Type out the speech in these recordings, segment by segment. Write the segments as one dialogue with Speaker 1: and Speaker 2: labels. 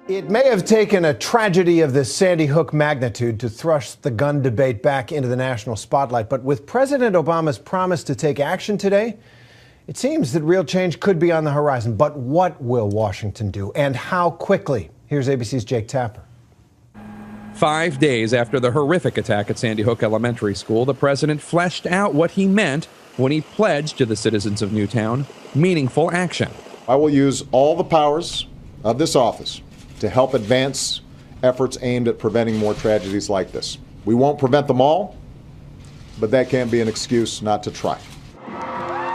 Speaker 1: It may have taken a tragedy of the Sandy Hook magnitude to thrust the gun debate back into the national spotlight. But with President Obama's promise to take action today, it seems that real change could be on the horizon. But what will Washington do, and how quickly? Here's ABC's Jake Tapper.
Speaker 2: 5 days after the horrific attack at Sandy Hook Elementary School, the president fleshed out what he meant when he pledged to the citizens of Newtown meaningful action.
Speaker 3: I will use all the powers of this office to help advance efforts aimed at preventing more tragedies like this. We won't prevent them all, but that can't be an excuse not to try.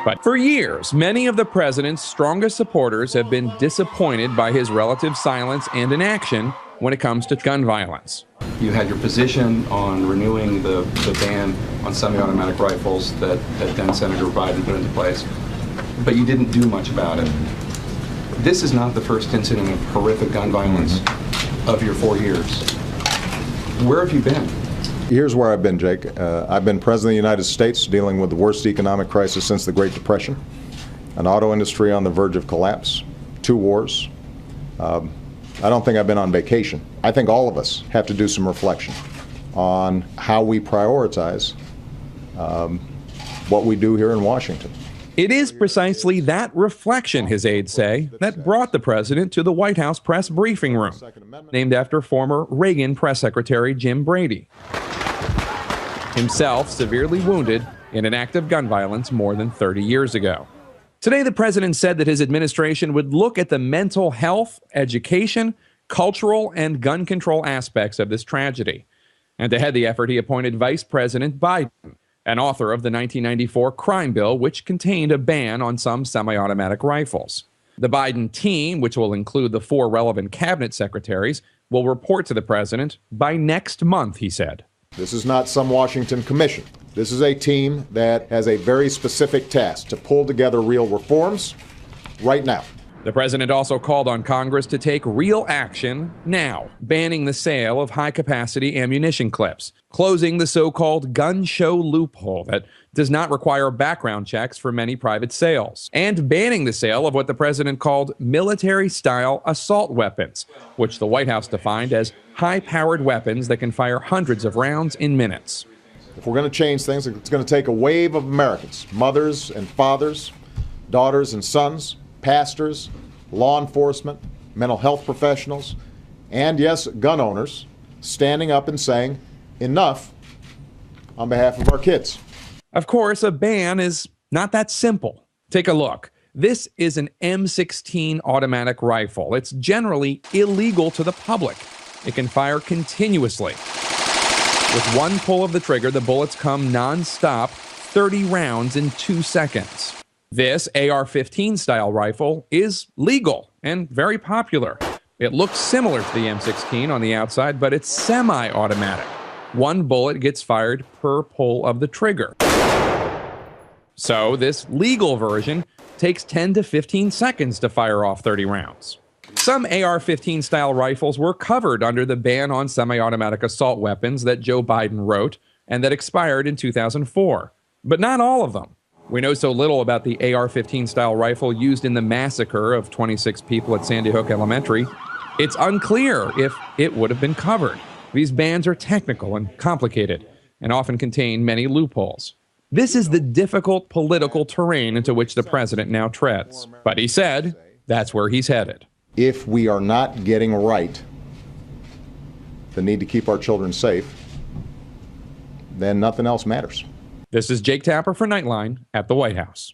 Speaker 2: But for years, many of the president's strongest supporters have been disappointed by his relative silence and inaction when it comes to gun violence.
Speaker 4: You had your position on renewing the ban on semi-automatic rifles that then Senator Biden put into place, but you didn't do much about it. This is not the first incident of horrific gun violence of your 4 years. Where have you been?
Speaker 3: Here's where I've been, Jake. I've been President of the United States dealing with the worst economic crisis since the Great Depression, an auto industry on the verge of collapse, 2 wars. I don't think I've been on vacation. I think all of us have to do some reflection on how we prioritize what we do here in Washington.
Speaker 2: It is precisely that reflection, his aides say, that brought the president to the White House press briefing room, named after former Reagan press secretary Jim Brady, himself severely wounded in an act of gun violence more than 30 years ago. Today, the president said that his administration would look at the mental health, education, cultural, and gun control aspects of this tragedy. And to head the effort, he appointed Vice President Biden, an author of the 1994 crime bill, which contained a ban on some semi-automatic rifles. The Biden team, which will include the 4 relevant cabinet secretaries, will report to the president by next month, he said.
Speaker 3: This is not some Washington commission. This is a team that has a very specific task to pull together real reforms right now.
Speaker 2: The president also called on Congress to take real action now, banning the sale of high-capacity ammunition clips, closing the so-called gun show loophole that does not require background checks for many private sales, and banning the sale of what the president called military-style assault weapons, which the White House defined as high-powered weapons that can fire hundreds of rounds in minutes.
Speaker 3: If we're going to change things, it's going to take a wave of Americans, mothers and fathers, daughters and sons, pastors, law enforcement, mental health professionals, and yes, gun owners, standing up and saying, enough, on behalf of our kids.
Speaker 2: Of course, a ban is not that simple. Take a look. This is an M16 automatic rifle. It's generally illegal to the public. It can fire continuously. With one pull of the trigger, the bullets come non-stop, 30 rounds in 2 seconds. This AR-15 style rifle is legal and very popular. It looks similar to the M16 on the outside, but it's semi-automatic. One bullet gets fired per pull of the trigger. So this legal version takes 10 to 15 seconds to fire off 30 rounds. Some AR-15 style rifles were covered under the ban on semi-automatic assault weapons that Joe Biden wrote and that expired in 2004, but not all of them. We know so little about the AR-15 style rifle used in the massacre of 26 people at Sandy Hook Elementary. It's unclear if it would have been covered. These bans are technical and complicated and often contain many loopholes. This is the difficult political terrain into which the president now treads. But he said that's where he's headed.
Speaker 3: If we are not getting right the need to keep our children safe, then nothing else matters.
Speaker 2: This is Jake Tapper for Nightline at the White House.